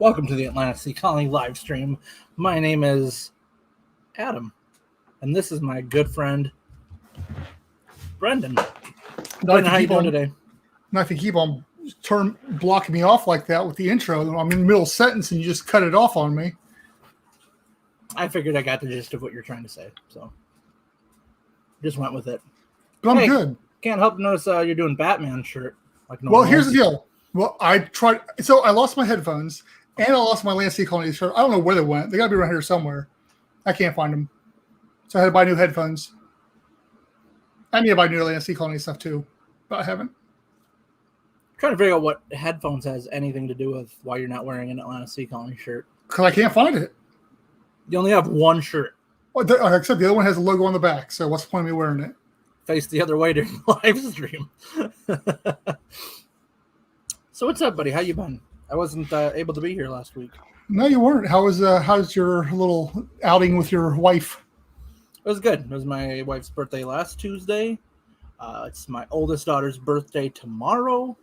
Welcome to the ASC Colony live stream. My name is Adam, and this is my good friend, Brendan. Brendan, how you doing today? Not if you keep on blocking me off like that with the intro. I'm in the middle of a sentence and you just cut it off on me. I figured I got the gist of what you're trying to say, so just went with it. But I'm good. Can't help notice you're doing Batman shirt. Well, here's the deal. Well, I tried. So I lost my headphones and I lost my ASC Colony shirt. I don't know where they went. They got to be around here somewhere. I can't find them. So I had to buy new headphones. I need to buy new ASC Colony stuff too, but I haven't. Trying to figure out what headphones has anything to do with why you're not wearing an ASC Colony shirt. Because I can't find it. You only have one shirt. Well, except the other one has a logo on the back. So what's the point of me wearing it? Face the other way during the live stream. So what's up, buddy? How you been? I wasn't able to be here last week. No, you weren't. How's your little outing with your wife? It was good. It was my wife's birthday last Tuesday. It's my oldest daughter's birthday tomorrow.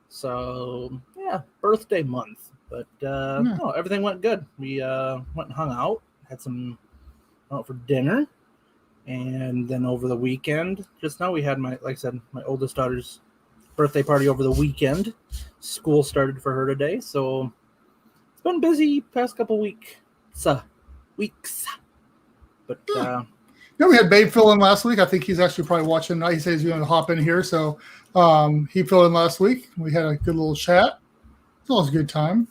So, yeah, birthday month. But, no, everything went good. We went and hung out, had some out for dinner. And then over the weekend, just now we had my oldest daughter's birthday party over the weekend. School started for her today. So, it's been busy past couple weeks. But, we had Babe fill in last week. I think he's actually probably watching. He says he's going to hop in here. So he filled in last week. We had a good little chat. It's always a good time.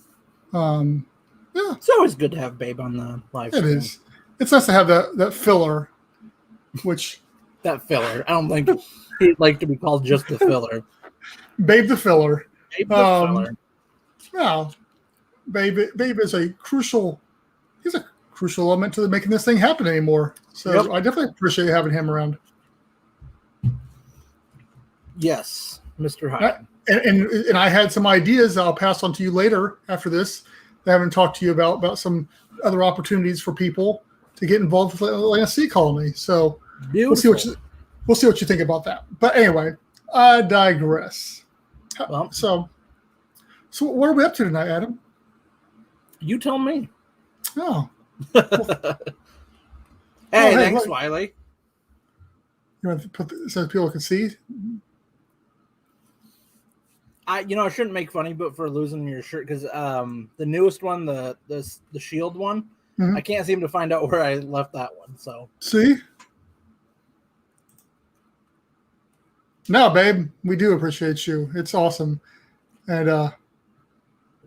It's always good to have Babe on the live stream. It is. It's nice to have that filler, which... that filler. I don't think he'd like to be called just the filler. Babe the filler. Babe the filler. Yeah. Babe is a crucial... He's a crucial element to making this thing happen anymore. So yep. I definitely appreciate having him around. Yes, Mr. Hyde. And I had some ideas I'll pass on to you later after this that I haven't talked to you about some other opportunities for people to get involved with the ASC Colony. So we'll see what you think about that. But anyway, I digress. Well, so what are we up to tonight, Adam? You tell me. Oh. Hey, thanks, Wiley. You want to put so people can see? I shouldn't make fun of you, but for losing your shirt, because the newest one, the shield one, I can't seem to find out where I left that one. So see, no, babe, we do appreciate you. It's awesome, and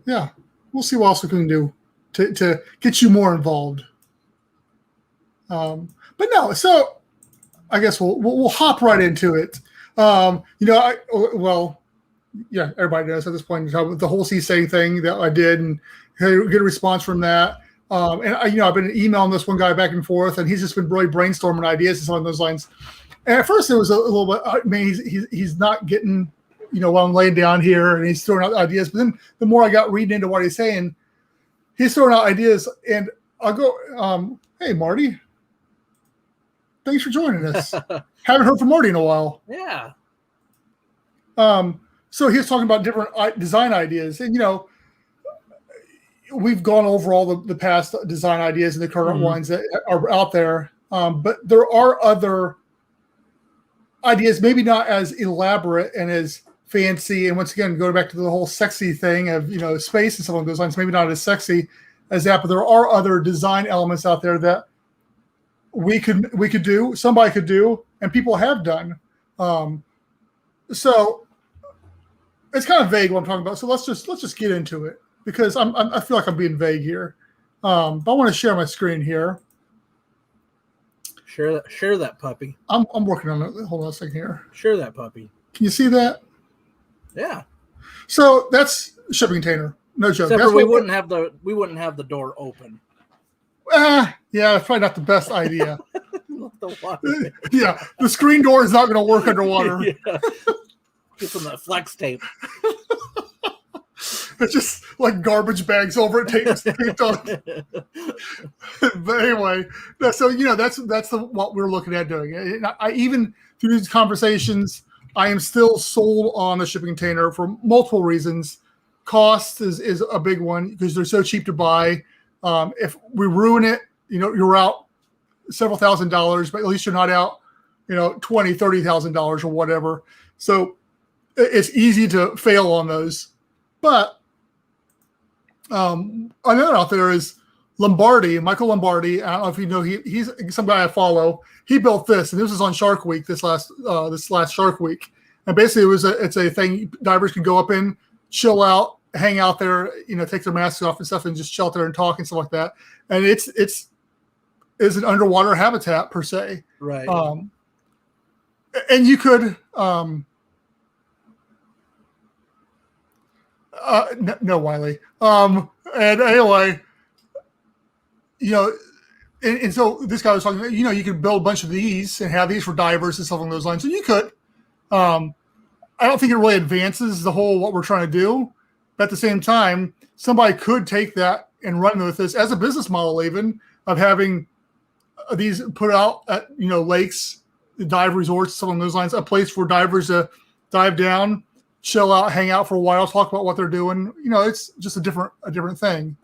we'll see what else we can do to get you more involved. But no, so I guess we'll hop right into it. Everybody knows at this point the whole CSA thing that I did, and had a good response from that. I've been emailing this one guy back and forth, and he's just been really brainstorming ideas and something along those lines. And at first, it was a little bit. I mean, he's not getting, while I'm laying down here, and he's throwing out ideas. But then the more I got reading into what he's saying, he's throwing out ideas, and I'll go, hey, Marty. Thanks for joining us. Haven't heard from Marty in a while. Yeah. So he was talking about different design ideas, and we've gone over all the past design ideas and the current ones that are out there. But there are other ideas, maybe not as elaborate and as fancy. And once again, going back to the whole sexy thing of space and some of those lines, maybe not as sexy as that. But there are other design elements out there that we could do, somebody could do, and people have done. So it's kind of vague what I'm talking about. So let's just get into it, because I feel like I'm being vague here. But I want to share my screen here. Share that puppy. I'm working on it. Hold on a second here. Share that puppy. Can you see that? Yeah. So that's a shipping container. No joke. Except for we wouldn't have the door open. Yeah, it's probably not the best idea. The water. Yeah, the screen door is not going to work underwater. Yeah. Get some of that flex tape. It's just like garbage bags over it, taped on. But anyway, so that's what we're looking at doing. I even through these conversations, I am still sold on the shipping container for multiple reasons. cost is a big one because they're so cheap to buy. If we ruin it, you're out several $1,000s, but at least you're not out, $20,000-$30,000 or whatever. So it's easy to fail on those. But another out there is Michael Lombardi. I don't know if you know, he's some guy I follow. He built this, and this was on Shark Week this last Shark Week. And basically, it's a thing divers can go up in, chill out, hang out there, take their masks off and stuff, and just chill there and talk and stuff like that. And it's an underwater habitat per se, right? And you could no, Wiley. And anyway, and so this guy was talking about, you could build a bunch of these and have these for divers and stuff along those lines. So you could. I don't think it really advances the whole what we're trying to do. But at the same time, somebody could take that and run with this as a business model, even of having these put out at lakes, dive resorts, something along those lines, a place for divers to dive down, chill out, hang out for a while, talk about what they're doing. It's just a different thing.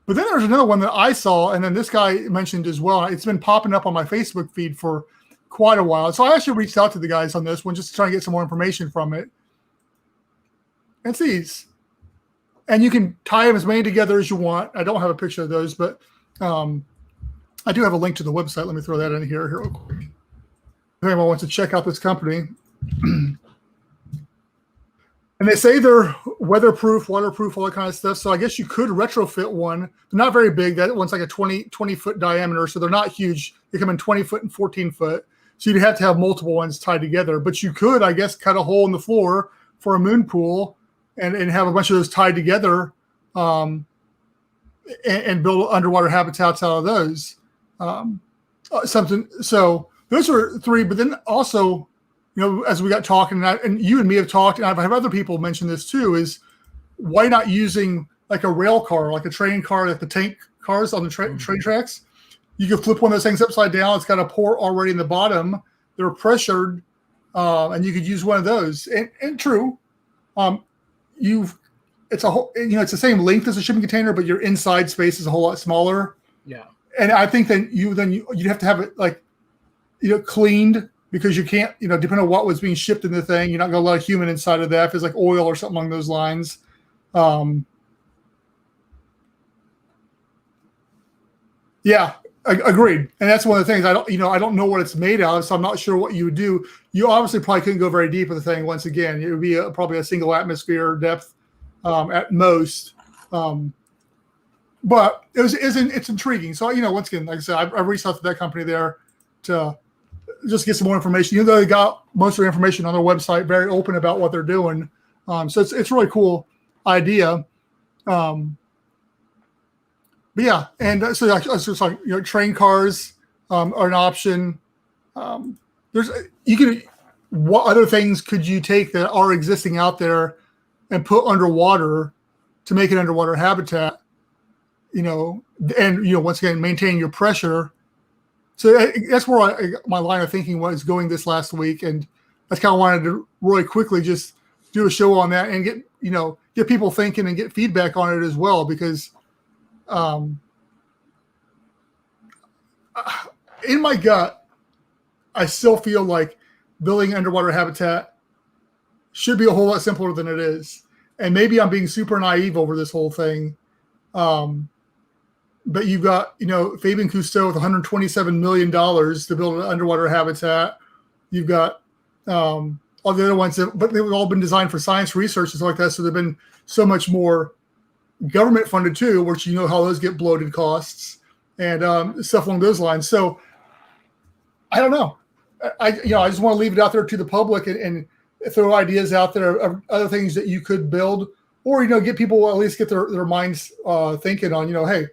But then there's another one that I saw, and then this guy mentioned as well. It's been popping up on my Facebook feed for quite a while. So I actually reached out to the guys on this one just to try and get some more information from it. It's these. And you can tie them as many together as you want. I don't have a picture of those, but I do have a link to the website. Let me throw that in here real quick. If anyone wants to check out this company. And they say they're weatherproof, waterproof, all that kind of stuff. So I guess you could retrofit one. They're not very big. That one's like a 20-foot diameter, so they're not huge. They come in 20 foot and 14 foot. So you'd have to have multiple ones tied together. But you could, I guess, cut a hole in the floor for a moon pool and have a bunch of those tied together and build underwater habitats out of those. So those are three. But then also, as we got talking, and you and me have talked, and I've had other people mention this too, is why not using like a rail car, like a train car, like the tank cars on the train tracks? You can flip one of those things upside down. It's got a port already in the bottom. They're pressured, and you could use one of those. And true, it's a whole, it's the same length as a shipping container, but your inside space is a whole lot smaller. Yeah. And I think then you'd have to have it cleaned, because you can't, depending on what was being shipped in the thing, you're not going to let a human inside of that if it's like oil or something along those lines. Yeah, agreed. And that's one of the things I don't know what it's made out of, so I'm not sure what you would do. You obviously probably couldn't go very deep with the thing. Once again, it would be probably a single atmosphere depth at most. But it's intriguing. So, once again, like I said, I reached out to that company there to just get some more information. Even though they got most of their information on their website, very open about what they're doing. So it's really cool idea. But yeah, and so it's just like train cars are an option. What other things could you take that are existing out there and put underwater to make an underwater habitat? And once again, maintain your pressure. So that's where my line of thinking was going this last week, and that's kind of wanted to really quickly just do a show on that and get people thinking and get feedback on it as well, because in my gut, I still feel like building underwater habitat should be a whole lot simpler than it is, and maybe I'm being super naive over this whole thing. But you've got, Fabian Cousteau with $127 million to build an underwater habitat. You've got all the other ones, but they've all been designed for science research and stuff like that. So they've been so much more government funded too, which how those get bloated costs and stuff along those lines. So I don't know. I just want to leave it out there to the public and throw ideas out there of other things that you could build, or get people at least get their minds thinking on hey.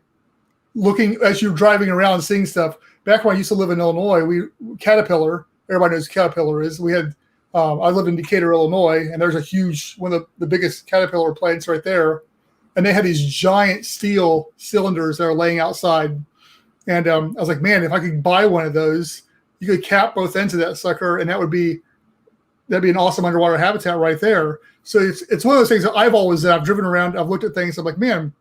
Looking as you're driving around and seeing stuff. Back when I used to live in Illinois, Caterpillar, everybody knows who Caterpillar is. We had, I lived in Decatur, Illinois, and there's a huge, one of the biggest Caterpillar plants right there. And they had these giant steel cylinders that are laying outside. And I was like, man, if I could buy one of those, you could cap both ends of that sucker, and that would be that'd be an awesome underwater habitat right there. So it's one of those things that I've driven around, I've looked at things, I'm like, man,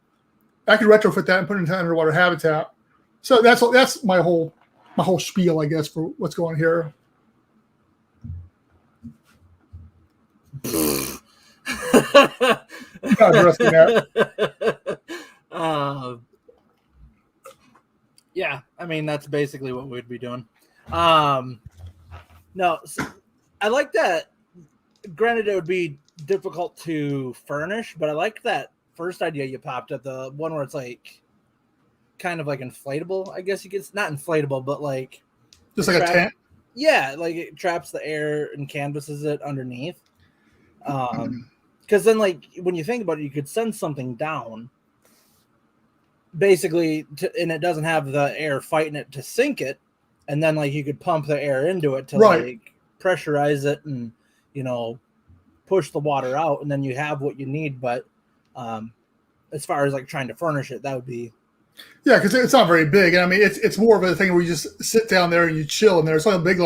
I could retrofit that and put it into underwater habitat. So that's my whole spiel, I guess, for what's going here. Not addressing that. Yeah, I mean that's basically what we'd be doing. No, so I like that. Granted, it would be difficult to furnish, but I like that first idea you popped at, the one where it's like kind of like inflatable. I guess you could, not inflatable, but like just like a tent. Yeah, like it traps the air and canvases it underneath. Because then, like when you think about it, you could send something down, basically, and it doesn't have the air fighting it to sink it, and then like you could pump the air into it to like pressurize it and push the water out, and then you have what you need. But as far as like trying to furnish it, that would be because it's not very big. I mean, it's more of a thing where you just sit down there and you chill in there. It's not big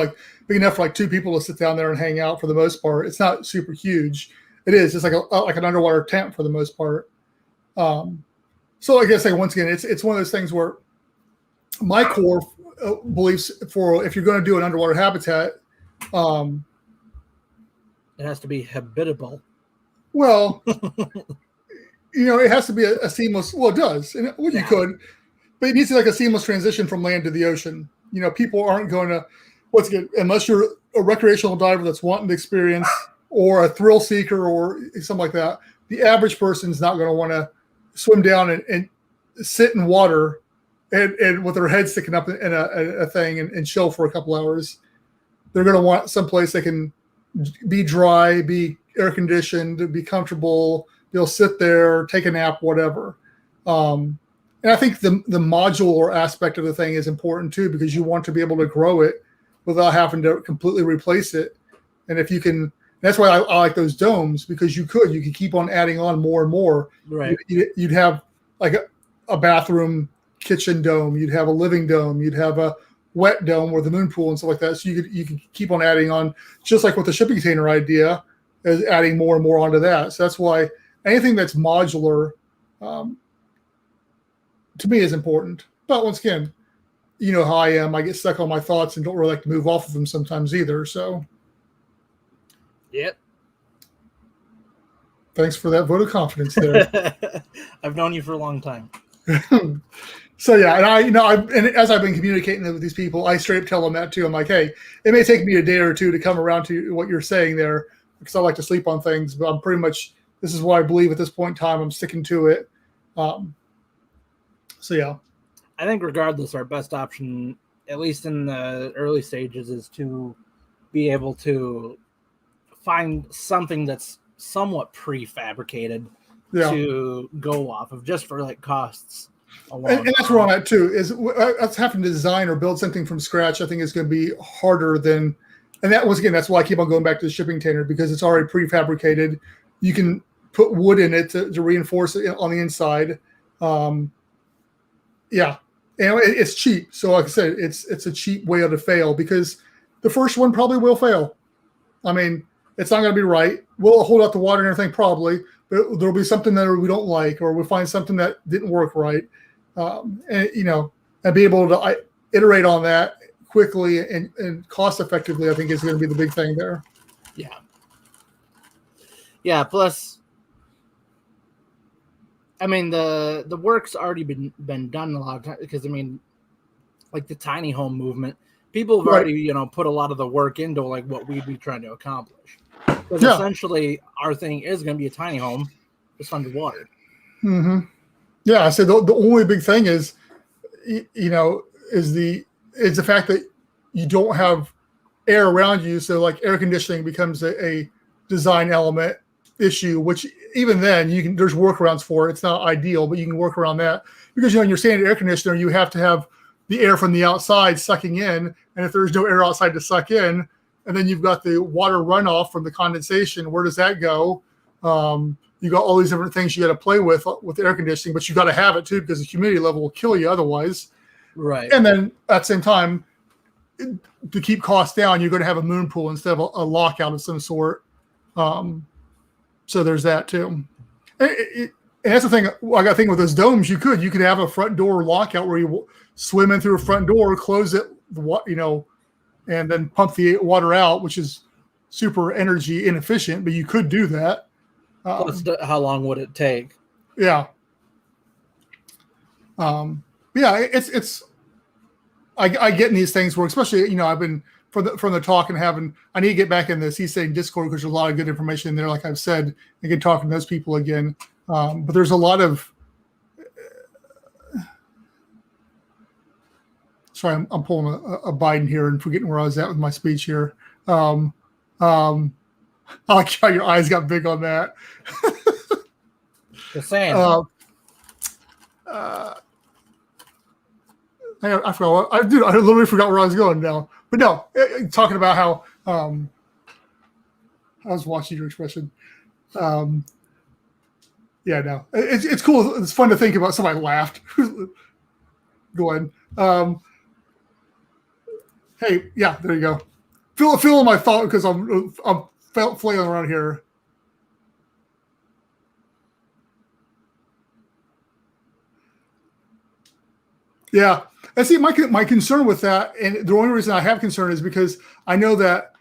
enough for like two people to sit down there and hang out for the most part. It's not super huge. It is just like an underwater tent for the most part. So like I say, once again, it's one of those things where my core beliefs for if you're going to do an underwater habitat, it has to be habitable. Well, it has to be a seamless. Well, it does, and you could, but it needs to be like a seamless transition from land to the ocean. People aren't going to unless you're a recreational diver that's wanting to experience, or a thrill seeker or something like that. The average person's not going to want to swim down and sit in water and with their head sticking up in a thing and chill for a couple hours. They're going to want someplace they can be dry, be air conditioned, be comfortable. They'll sit there, take a nap, whatever. And I think the modular aspect of the thing is important too, because you want to be able to grow it without having to completely replace it. And if you can, that's why I like those domes, because you could keep on adding on more and more. Right. You'd have like a bathroom kitchen dome. You'd have a living dome. You'd have a wet dome or the moon pool and stuff like that. So you could keep on adding on, just like with the shipping container idea, is adding more and more onto that. So that's why anything that's modular, to me, is important. But once again, you know how I am. I get stuck on my thoughts and don't really like to move off of them sometimes either. So. Yep. Thanks for that vote of confidence there. I've known you for a long time. So yeah, and as I've been communicating with these people, I straight up tell them that too. I'm like, hey, it may take me a day or two to come around to what you're saying there, because I like to sleep on things, but I'm pretty much, this is what I believe at this point in time. I'm sticking to it. So yeah. I think regardless, our best option, at least in the early stages, is to be able to find something that's somewhat prefabricated to go off of, just for like costs alone. And that's where I'm at too, is us having to design or build something from scratch. I think is going to be harder than, and that was, again, that's why I keep on going back to the shipping container, because it's already prefabricated. You can put wood in it to reinforce it on the inside. Yeah. And it's cheap. So like I said, it's a cheap way to fail, because the first one probably will fail. I mean, it's not going to be right. We'll hold out the water and everything probably, but there'll be something that we don't like, or we'll find something that didn't work right. And be able to iterate on that quickly and cost effectively, I think is going to be the big thing there. Yeah. Yeah. Plus, I mean, the work's already been done a lot of times, because I mean, like the tiny home movement, people have already, put a lot of the work into like what we'd be trying to accomplish. Because essentially our thing is going to be a tiny home just underwater. Mm-hmm. Yeah. I said the only big thing is, is the fact that you don't have air around you. So like air conditioning becomes a design element issue, which even then there's workarounds for it. It's not ideal, but you can work around that, because in your standard air conditioner, you have to have the air from the outside sucking in. And if there's no air outside to suck in, and then you've got the water runoff from the condensation, where does that go? You got all these different things you got to play with air conditioning, but you got to have it too, because the humidity level will kill you otherwise. Right. And then at the same time, to keep costs down, you're going to have a moon pool instead of a lockout of some sort. So there's that too. And that's the thing. I got to think with those domes, you could have a front door lockout where you swim in through a front door, close it, and then pump the water out, which is super energy inefficient, but you could do that. Plus, how long would it take? Yeah. It's I get in these things where, especially, I've been from the talk and I need to get back in the CSA Discord because there's a lot of good information in there. Like I've said, and get talking to those people again. But there's a lot of, sorry, I'm pulling a Biden here and forgetting where I was at with my speech here. I like how your eyes got big on that. Just saying. I forgot. I literally forgot where I was going now. But no, talking about how I was watching your expression. Yeah, no, it's cool. It's fun to think about. Somebody laughed. Go ahead. Hey, yeah, there you go. Feel my thought because I'm flailing around here. Yeah. And see, my concern with that, and the only reason I have concern is because I know that.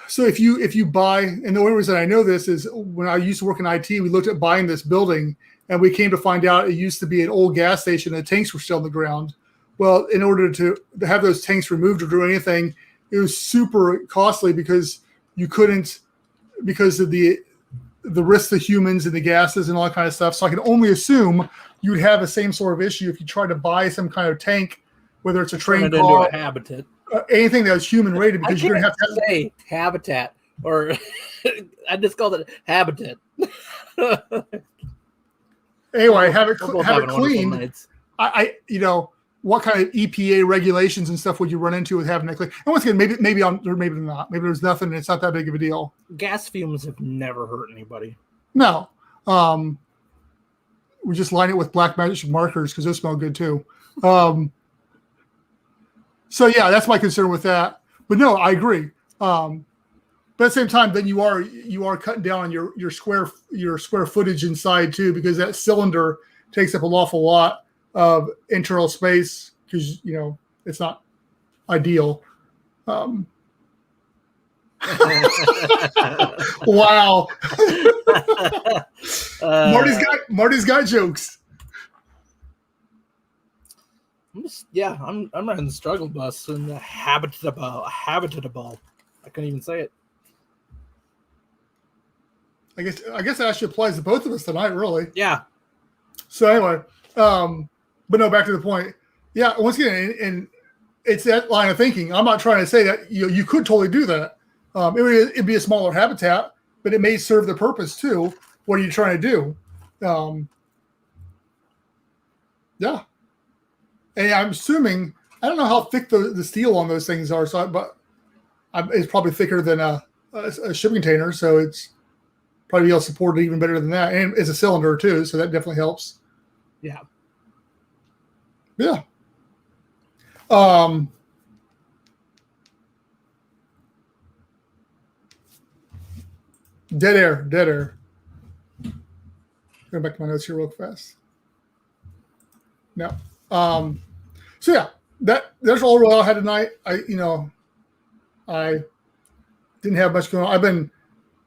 So if you buy, and the only reason I know this is when I used to work in IT, we looked at buying this building, and we came to find out it used to be an old gas station, and the tanks were still on the ground. Well, in order to have those tanks removed or do anything, it was super costly because you couldn't, because of the risk to humans and the gases and all that kind of stuff. So I can only assume you'd have the same sort of issue if you tried to buy some kind of tank, whether it's a train car, into a habitat, anything that was human rated, because you're going to have to say habitat, or I just called it habitat. Anyway, have it cleaned. What kind of EPA regulations and stuff would you run into with having it clean? And once again, maybe not. Maybe there's nothing. And it's not that big of a deal. Gas fumes have never hurt anybody. No. We just line it with black magic markers because those smell good too. So yeah, that's my concern with that. But no, I agree. But at the same time, then you are cutting down on your square footage inside too, because that cylinder takes up an awful lot of internal space because it's not ideal. Wow. Marty's got jokes. I'm running the struggle bus and the habitable. I couldn't even say it. I guess that actually applies to both of us tonight, really. Yeah. So anyway, but no, back to the point. Yeah, once again, and it's that line of thinking. I'm not trying to say that you could totally do that. It'd be a smaller habitat, but it may serve the purpose too. What are you trying to do? Yeah. And I'm assuming, I don't know how thick the steel on those things are, but it's probably thicker than a shipping container, so it's probably able to support it even better than that. And it's a cylinder too, so that definitely helps. Yeah. Yeah. Dead air. Going back to my notes here real fast. No. So yeah, there's all I had tonight. I didn't have much going on.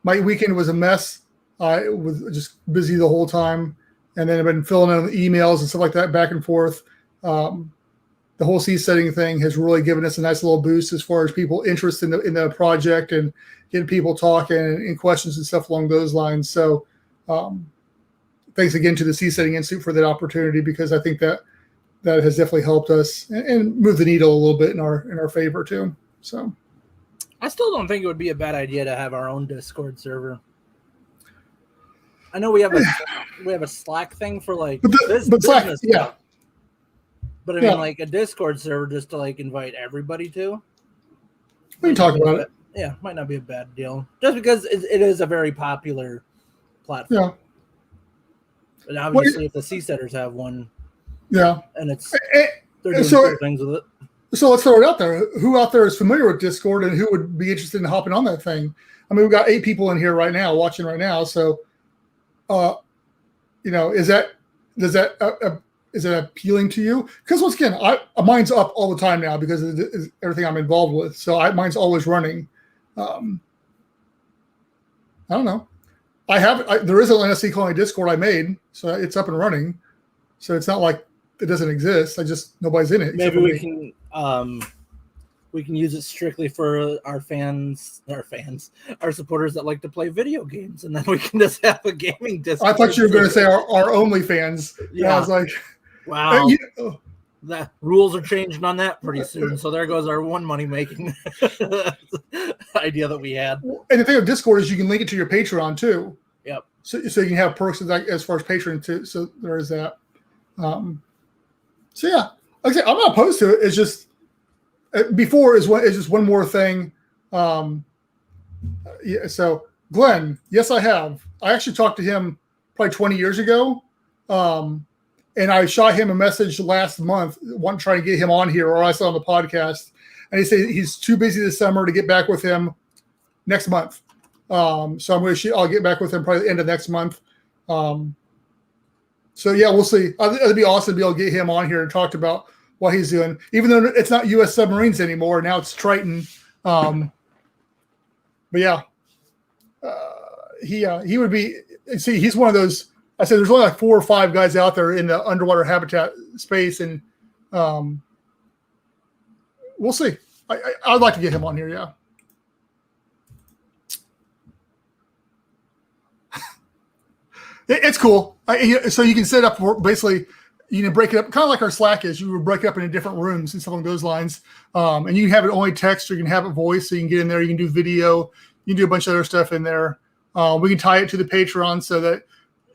My weekend was a mess. I was just busy the whole time. And then I've been filling in emails and stuff like that back and forth. The whole setting thing has really given us a nice little boost as far as people interest in the project and getting people talking and questions and stuff along those lines. So thanks again to the Setting Institute for that opportunity, because I think that has definitely helped us and move the needle a little bit in our favor too. So I still don't think it would be a bad idea to have our own Discord server. I know we have a Slack thing for Slack, yeah. But I mean, like a Discord server just to invite everybody to. We can talk about it. Yeah, might not be a bad deal. Just because it is a very popular platform. Yeah. And obviously, if the Seasetters have one, yeah, and they're doing cool things with it. So let's throw it out there. Who out there is familiar with Discord and who would be interested in hopping on that thing? I mean, we've got 8 people in here right now watching right now. So, is that appealing to you? Because once again, mine's up all the time now because of everything I'm involved with. So mine's always running. I don't know. There is an NSC calling Discord I made, so it's up and running. So it's not like it doesn't exist. Nobody's in it. Maybe we can use it strictly for our supporters that like to play video games, and then we can just have a gaming Discord. I thought you were going to say our only fans. Yeah, I was like, wow. The rules are changing on that pretty soon. So there goes our one money making idea that we had. And the thing with Discord is you can link it to your Patreon too. Yep. So you can have perks as far as Patreon too. So there is that. So yeah, like I say, I'm not opposed to it. It's just before is just one more thing. Yeah. So Glenn, yes, I have. I actually talked to him probably 20 years ago. And I shot him a message last month, trying to get him on here, or I saw on the podcast. And he said he's too busy this summer to get back with him next month. So I'll get back with him probably the end of next month. So yeah, we'll see. It'd be awesome to be able to get him on here and talk about what he's doing, even though it's not U.S. submarines anymore. Now it's Triton. But yeah, he would be. See, he's one of those. I said there's only like 4 or 5 guys out there in the underwater habitat space, and we'll see. I'd like to get him on here, yeah. It's cool. So you can set up basically, you can break it up, kind of like our Slack is. You would break it up into different rooms and stuff along those lines. And you can have it only text, or you can have it voice, so you can get in there. You can do video. You can do a bunch of other stuff in there. We can tie it to the Patreon so that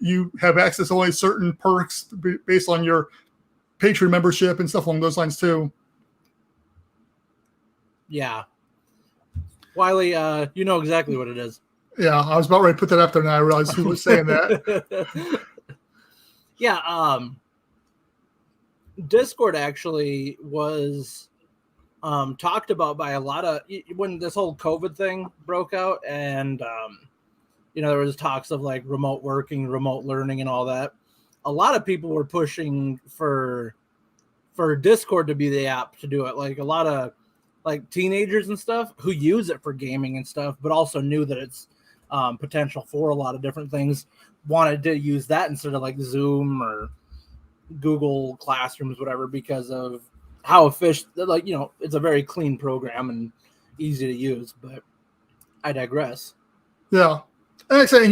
you have access to only certain perks based on your Patreon membership and stuff along those lines too. Yeah. Wiley, you know exactly what it is. Yeah, I was about ready to put that up there and I realized who was saying that. Yeah, Discord actually was talked about by a lot of, when this whole COVID thing broke out, and there was talks of like remote working, remote learning, and all that. A lot of people were pushing for Discord to be the app to do it. Like a lot of like teenagers and stuff who use it for gaming and stuff, but also knew that it's potential for a lot of different things, wanted to use that instead of like Zoom or Google Classrooms, whatever, because of how efficient, like, it's a very clean program and easy to use. But I digress. Yeah. And like I said,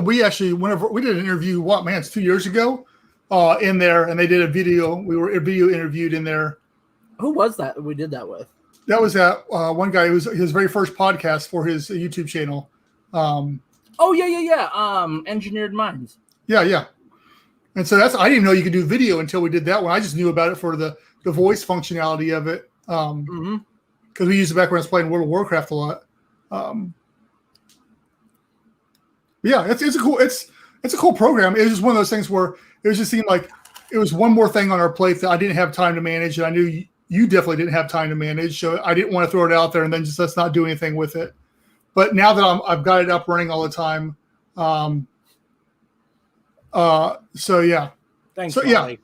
we actually, whenever we did an interview, it's 2 years ago in there, and they did a video. We were video interviewed in there. Who was that we did that with? That was that one guy. It was his very first podcast for his YouTube channel. Engineered Minds. Yeah. And so I didn't know you could do video until we did that one. I just knew about it for the voice functionality of it. Because we used it back when I was playing World of Warcraft a lot. Yeah, it's a cool program. It was just one of those things where it just seemed like it was one more thing on our plate that I didn't have time to manage, and I knew you definitely didn't have time to manage, so I didn't want to throw it out there and then just let's not do anything with it. But now that I've got it up running all the time, so yeah. Thanks. So yeah,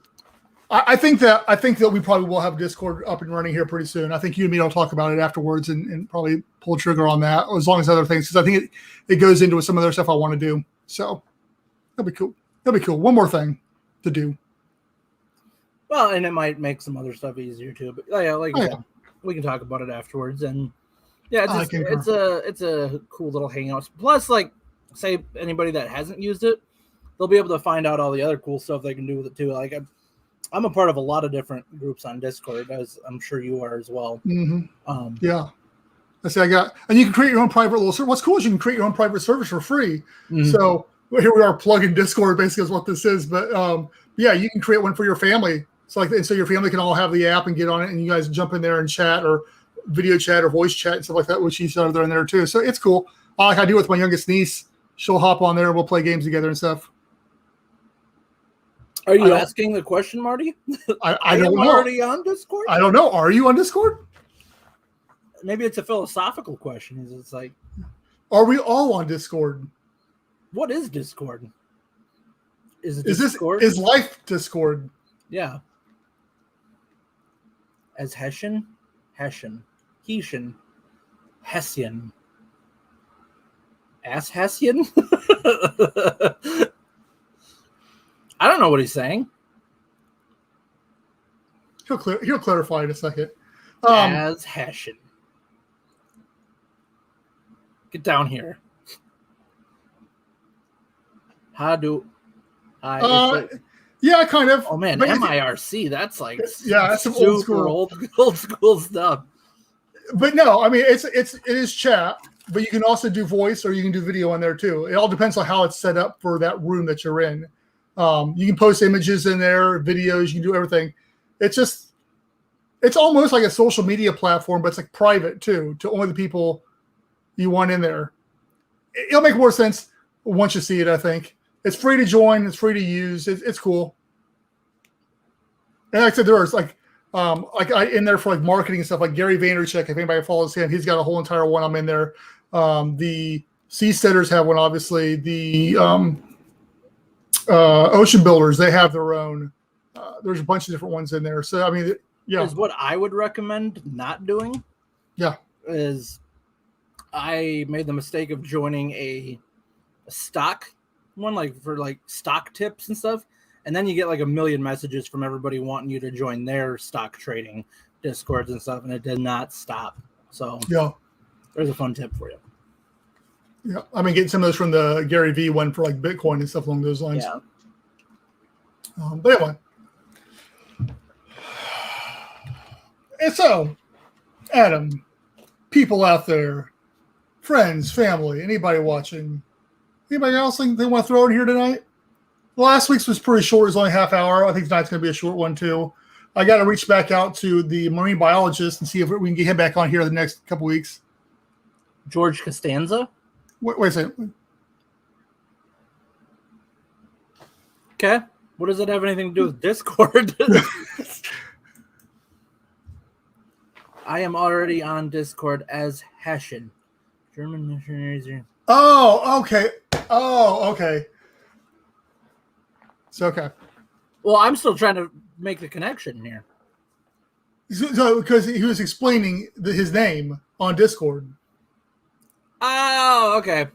I think that we probably will have Discord up and running here pretty soon. I think you and me will talk about it afterwards and probably pull trigger on that, as long as other things, because I think it goes into some other stuff I want to do. So that'll be cool. One more thing to do. Well, and it might make some other stuff easier too. But yeah, like you said, we can talk about it afterwards. And yeah, it's a cool little hangout. Plus, like, say anybody that hasn't used it, they'll be able to find out all the other cool stuff they can do with it too. Like I'm a part of a lot of different groups on Discord, as I'm sure you are as well. Mm-hmm. Yeah. I say and you can create your own private little server. What's cool is you can create your own private servers for free. Mm-hmm. So here we are plugging Discord, basically, is what this is. But yeah, you can create one for your family. So so your family can all have the app and get on it, and you guys jump in there and chat, or video chat, or voice chat, and stuff like that, which each other in there too. So it's cool. Like I do with my youngest niece, she'll hop on there and we'll play games together and stuff. Are you asking the question, Marty? I don't know. Already on Discord? I don't know. Are you on Discord? Maybe it's a philosophical question. It's like, are we all on Discord? What is Discord? Is Discord? Is life Discord? Yeah. As Hessian, Hessian, Hessian. Ass Hessian? I don't know what he's saying. He'll clarify in a second. As Hessian. Get down here. How do I? Yeah, kind of. Oh man, MIRC. That's like that's some old school stuff. But no, I mean it is chat, but you can also do voice or you can do video on there too. It all depends on how it's set up for that room that you're in. You can post images in there, videos. You can do everything. It's almost like a social media platform, but it's like private too, to only the people you want in there. It'll make more sense once you see it, I think. It's free to join. It's free to use. It's cool. And like I said, there's in there for like marketing and stuff, like Gary Vaynerchuk. If anybody follows him, he's got a whole entire one. I'm in there. The Seasteaders have one, obviously. The Ocean Builders, they have their own. There's a bunch of different ones in there. So I mean, yeah. Is what I would recommend not doing. Yeah. Is I made the mistake of joining a stock one, like for like stock tips and stuff, and then you get like a million messages from everybody wanting you to join their stock trading Discords and stuff, and it did not stop. So yeah, there's a fun tip for you. Yeah, I mean, getting some of those from the Gary V one for like Bitcoin and stuff along those lines. Yeah. But anyway, and so Adam, people out there, friends, family, anybody watching. Anybody else think they want to throw in here tonight? Last week's was pretty short. It was only half hour. I think tonight's going to be a short one, too. I got to reach back out to the marine biologist and see if we can get him back on here the next couple weeks. George Costanza? Wait a second. Okay. What does it have anything to do with Discord? I am already on Discord as Hessian. German missionaries are... Oh, okay. So, okay. Well, I'm still trying to make the connection here. So because he was explaining his name on Discord. Oh, okay.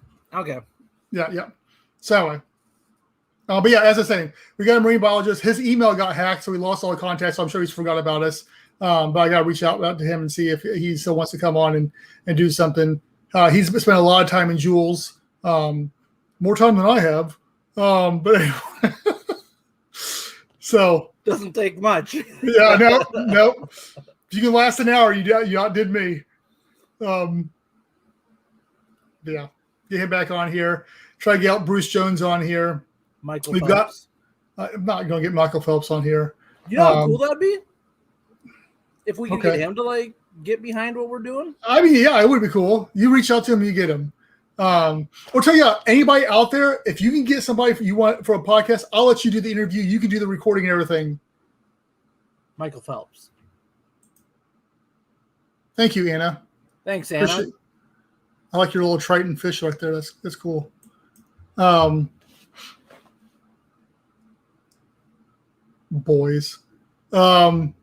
Yeah. So, but yeah, as I was saying, we got a marine biologist. His email got hacked, so we lost all the contacts. So I'm sure he's forgot about us. But I got to reach out to him and see if he still wants to come on and do something. He's spent a lot of time in Jules, more time than I have. But anyway, so doesn't take much. Yeah, no. If you can last an hour, you outdid me. Yeah, get him back on here. Try to get Bruce Jones on here. Michael Phelps. I'm not going to get Michael Phelps on here. You know how cool that'd be? If we could get him to get behind what we're doing? I mean, yeah, it would be cool. You reach out to him, you get him. I'll tell you, anybody out there, if you can get somebody you want for a podcast, I'll let you do the interview. You can do the recording and everything. Michael Phelps. Thank you, Anna. Thanks, Anna. I like your little Triton fish right there. That's cool. Boys. And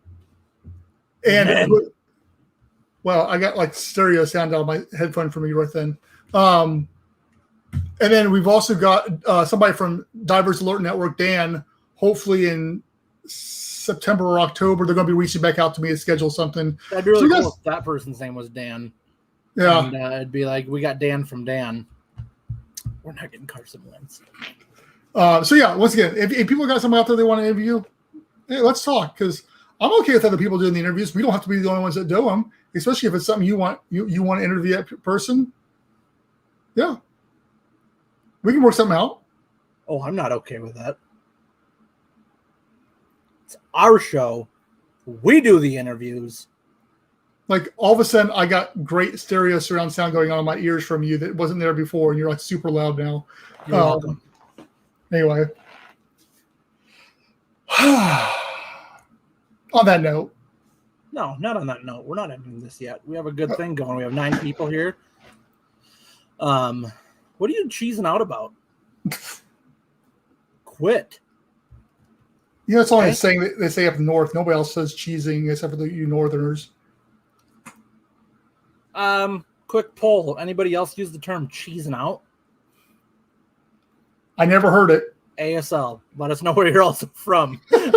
well, I got like stereo sound out of my headphone for me right then. And then we've also got somebody from Divers Alert Network, Dan. Hopefully in September or October, they're going to be reaching back out to me to schedule something. That'd be really cool if that person's name was Dan. Yeah. And it'd be like, we got Dan from Dan. We're not getting Carson Wentz. So yeah, once again, if people got somebody out there they want to interview, hey, let's talk, because I'm okay with other people doing the interviews. We don't have to be the only ones that do them, especially if it's something you want to interview that person. Yeah, we can work something out. Oh, I'm not okay with that. It's our show. We do the interviews. Like all of a sudden, I got great stereo surround sound going on in my ears from you that wasn't there before, and you're like super loud now. You're welcome. Anyway, On that note. No, not on that note. We're not ending this yet. We have a good thing going. We have 9 people here. What are you cheesing out about? Quit. You know, it's only a saying that they say up north. Nobody else says cheesing except for you northerners. Quick poll. Anybody else use the term cheesing out? I never heard it. ASL. Let us know where you're also from. let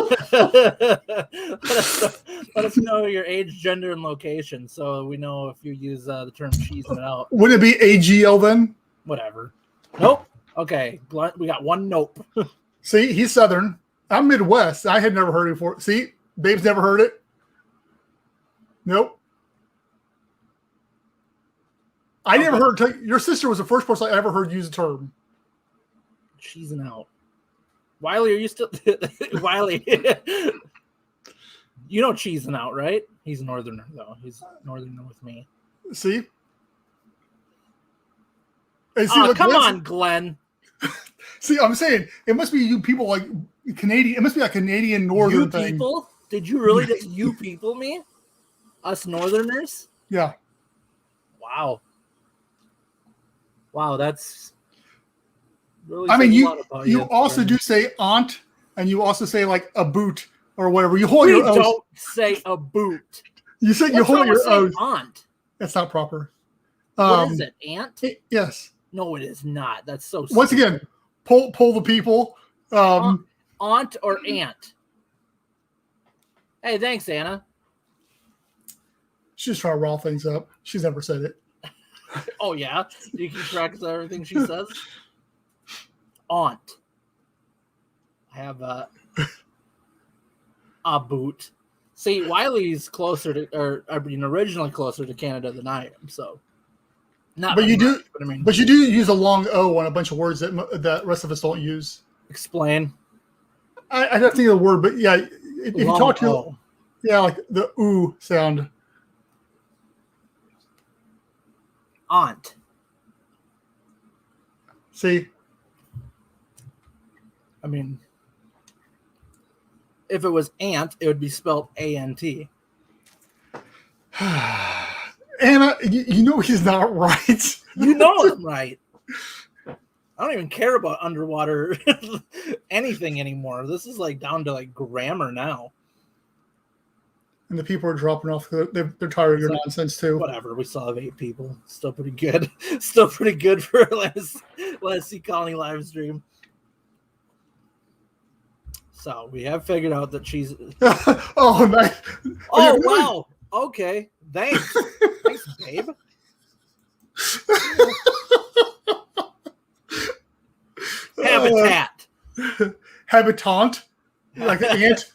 us know your age, gender, and location so we know if you use the term cheesing out. Would it be AGL then? Whatever. Nope. Okay. We got one nope. See, he's Southern. I'm Midwest. I had never heard it before. See, Babe's never heard it. Nope. I never heard. Your sister was the first person I ever heard use the term. Cheesing out. Wiley, are you still Wiley? You know cheesing out, right? He's a northerner though. He's northerner with me. See? Hey, see come on, Glenn. See, I'm saying it must be you people like Canadian. It must be a Canadian northern you thing. People? Did you really just you people me? Us northerners? Yeah. Wow. Wow, that's really. I mean, you also do say aunt, and you also say like a boot or whatever. You hold your oath. Don't say a boot. You said you hold your oath. Aunt. That's not proper. What is it? Aunt? Yes. No, it is not. That's so. Once again, pull the people. Aunt or aunt? Hey, thanks, Anna. She's trying to rile things up. She's never said it. Oh yeah, do you keep track of everything she says? Aunt. I have a boot. See, Wiley's closer to, or I mean, originally closer to Canada than I am. So, not. But you do. But, I mean, but you do use a long O on a bunch of words that rest of us don't use. Explain. I have to think of the word, but yeah, if you talk to, yeah, like the ooh sound. Aunt. See? I mean, if it was aunt, it would be spelled A-N-T. Anna, you know he's not right. You know I'm right. I don't even care about underwater anything anymore. This is like down to like grammar now. And the people are dropping off. They're tired of your nonsense too. Whatever. We still have 8 people. Still pretty good. Still pretty good for last Sea Colony live stream. So we have figured out that she's. Oh, nice. Oh, wow. Okay. Thanks. Thanks, babe. Habitat. Habitant. Like an ant.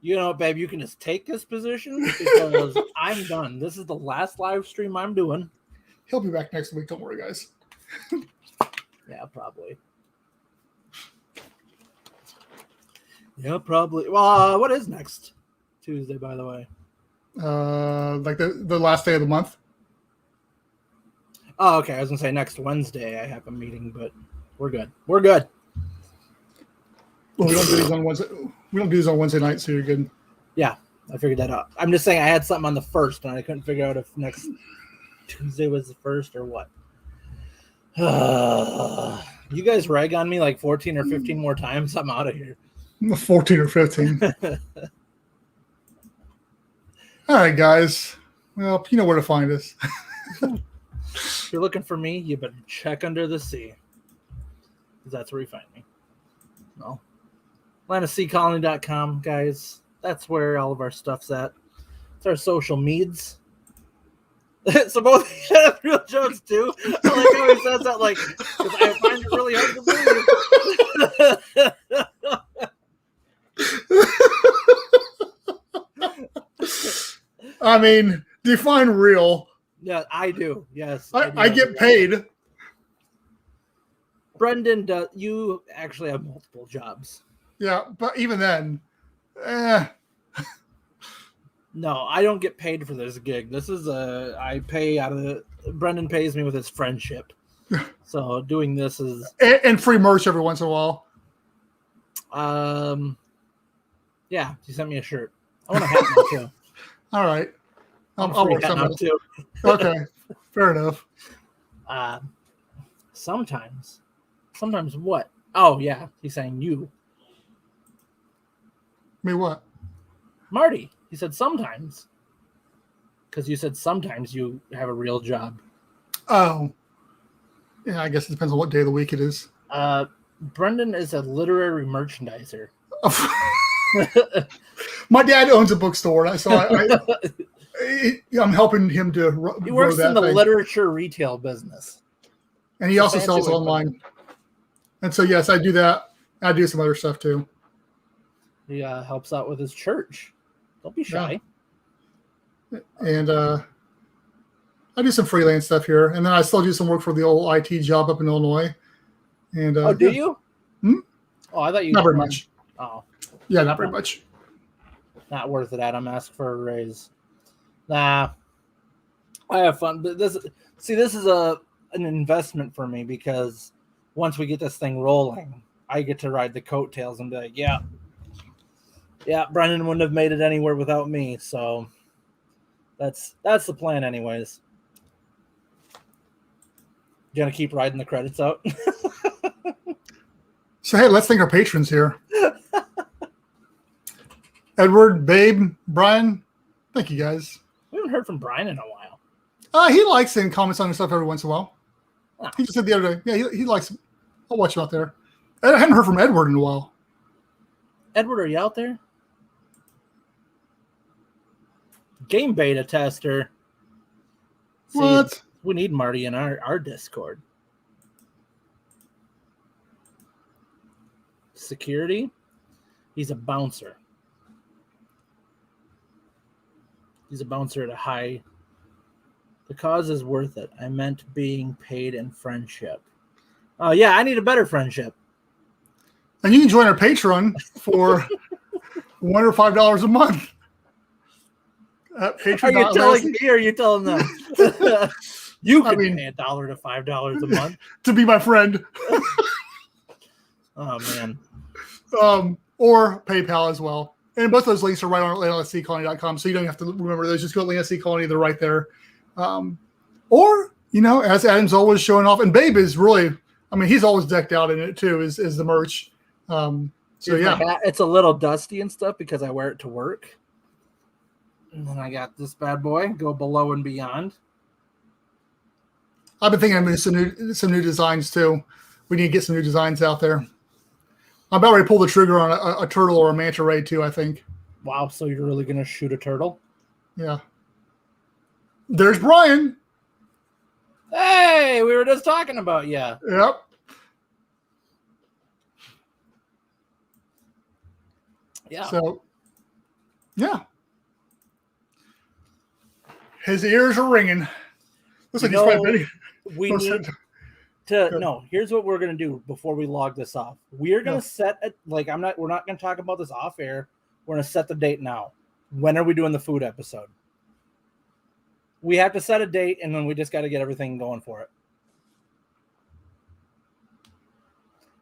You know, babe, you can just take this position because I'm done. This is the last live stream I'm doing. He'll be back next week. Don't worry, guys. Yeah, probably. Yeah, probably. Well, what is next Tuesday, by the way? Like the last day of the month. Oh, okay. I was gonna say next Wednesday I have a meeting, but we're good. We're good. Well, we don't do these on Wednesday. We don't do these on Wednesday night, so you're good. Yeah, I figured that out. I'm just saying I had something on the 1st, and I couldn't figure out if next Tuesday was the 1st or what. You guys rag on me like 14 or 15 more times. I'm out of here. 14 or 15. All right, guys. Well, you know where to find us. If you're looking for me, you better check under the sea. Because that's where you find me. No. AtlantaSeaColony.com, guys. That's where all of our stuff's at. It's our social meds. So both have real jokes too. I like how he says that, like, because I find it really hard to believe. I mean, define real. Yeah, I do. Yes, I get paid. Brendan, you actually have multiple jobs. Yeah, but even then, No, I don't get paid for this gig. This is I pay out of Brendan pays me with his friendship. So doing this is and free merch every once in a while. Yeah, she sent me a shirt. I want a hat now too. All right. I'll work something out too. Okay, fair enough. Sometimes what? Oh yeah, he's saying you. Me what? Marty. He said sometimes. Because you said sometimes you have a real job. Oh. Yeah, I guess it depends on what day of the week it is. Brendan is a literary merchandiser. My dad owns a bookstore, so I'm helping him to He works in the literature retail business. And he also sells online. And so, yes, I do that. I do some other stuff too. He helps out with his church. Don't be shy. Yeah. And I do some freelance stuff here. And then I still do some work for the old IT job up in Illinois. And do you? Oh, I thought you. Not very much. Oh. Yeah, not very much. Not worth it, Adam. Ask for a raise. Nah. I have fun. But this is an investment for me because once we get this thing rolling, I get to ride the coattails and be like, yeah, Brendan wouldn't have made it anywhere without me. So that's the plan anyways. You gonna keep riding the credits out? So, hey, let's thank our patrons here. Edward, Babe, Brian, thank you guys. We haven't heard from Brian in a while. He likes saying comments on his stuff every once in a while. Oh. He just said the other day, yeah, he likes. I'll watch him out there. I hadn't heard from Edward in a while. Edward, are you out there? Game beta tester. What? See, we need Marty in our Discord. Security. He's a bouncer. He's a bouncer at a high. The cause is worth it. I meant being paid in friendship. Oh, yeah, I need a better friendship. And you can join our Patreon for $1 or $5 a month. Are you telling me or are you telling them? You can pay $1 to $5 a month. To be my friend. Oh, man. Or PayPal as well. And both those links are right on ASCcolony.com, so you don't have to remember those. Just go to ASC Colony, they're right there. Or, as Adam's always showing off, and Babe is really, he's always decked out in it too, is the merch. So yeah. It's a little dusty and stuff because I wear it to work. And then I got this bad boy, go below and beyond. I've been thinking of some new designs too. We need to get some new designs out there. I'm about ready to pull the trigger on a turtle or a manta ray too, I think. Wow, so you're really going to shoot a turtle? Yeah. There's Brian. Hey, we were just talking about you. Yep. Yeah. So, yeah. His ears are ringing. Looks like he's probably we need to no. Here's what we're gonna do before we log this off. We're gonna set it we're not gonna talk about this off air. We're gonna set the date now. When are we doing the food episode? We have to set a date, and then we just got to get everything going for it.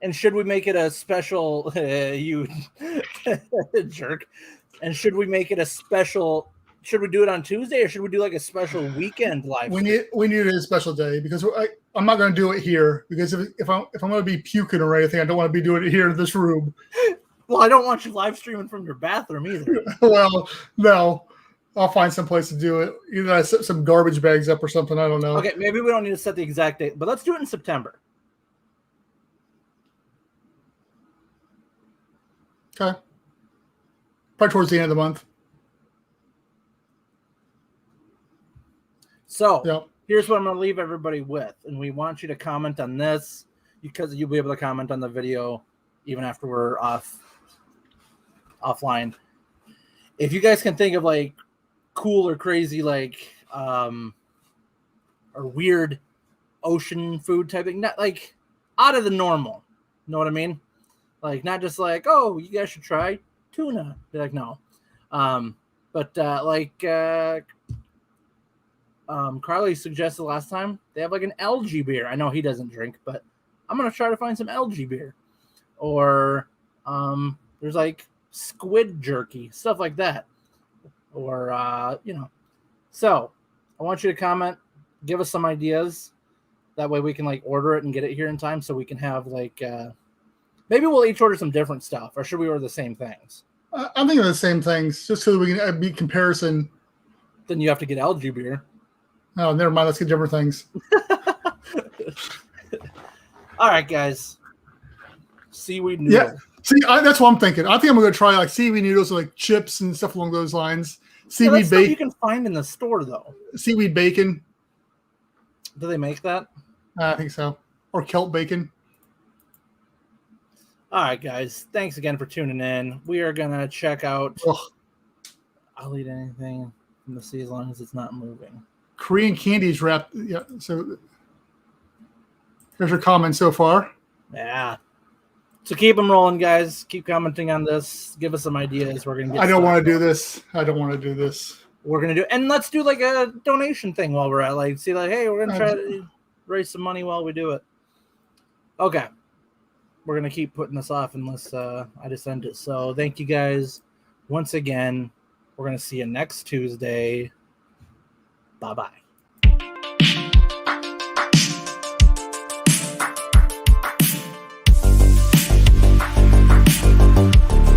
And should we make it a special, you jerk? And should we make it a special? Should we do it on Tuesday, or should we do like a special weekend live? We need a special day because I'm not going to do it here because if I'm going to be puking or anything, I don't want to be doing it here in this room. Well, I don't want you live streaming from your bathroom either. Well, no. I'll find some place to do it. Either I set some garbage bags up or something. I don't know. Okay, maybe we don't need to set the exact date, but let's do it in September. Okay. Probably towards the end of the month. So Here's what I'm going to leave everybody with, and we want you to comment on this because you'll be able to comment on the video even after we're offline. If you guys can think of like cool or crazy or weird ocean food type thing, not like out of the normal, know what I mean? Like not just like, oh, you guys should try tuna. Be like, no. But Carly suggested last time they have like an algae beer. I know he doesn't drink, but I'm gonna try to find some algae beer. Or there's like squid jerky, stuff like that. Or So I want you to comment, give us some ideas. That way we can like order it and get it here in time, so we can have like maybe we'll each order some different stuff, or should we order the same things? I'm thinking of the same things, just so we can be comparison. Then you have to get algae beer. Oh, never mind. Let's get different things. All right, guys. Seaweed noodle. Yeah. See, that's what I'm thinking. I think I'm going to try like seaweed noodles, like chips and stuff along those lines. Seaweed bacon. You can find in the store though. Seaweed bacon. Do they make that? I think so. Or kelp bacon. All right, guys. Thanks again for tuning in. We are gonna check out. Ugh. I'll eat anything from the sea as long as it's not moving. Korean candies wrapped. Yeah. So there's your comment so far. Yeah. So keep them rolling, guys. Keep commenting on this. Give us some ideas. We're gonna. I don't want to do this. We're gonna do, and let's do like a donation thing while we're at. Like, see, like, hey, we're gonna try to raise some money while we do it. Okay. We're going to keep putting this off unless I just end it. So thank you guys once again. We're going to see you next Tuesday. Bye-bye.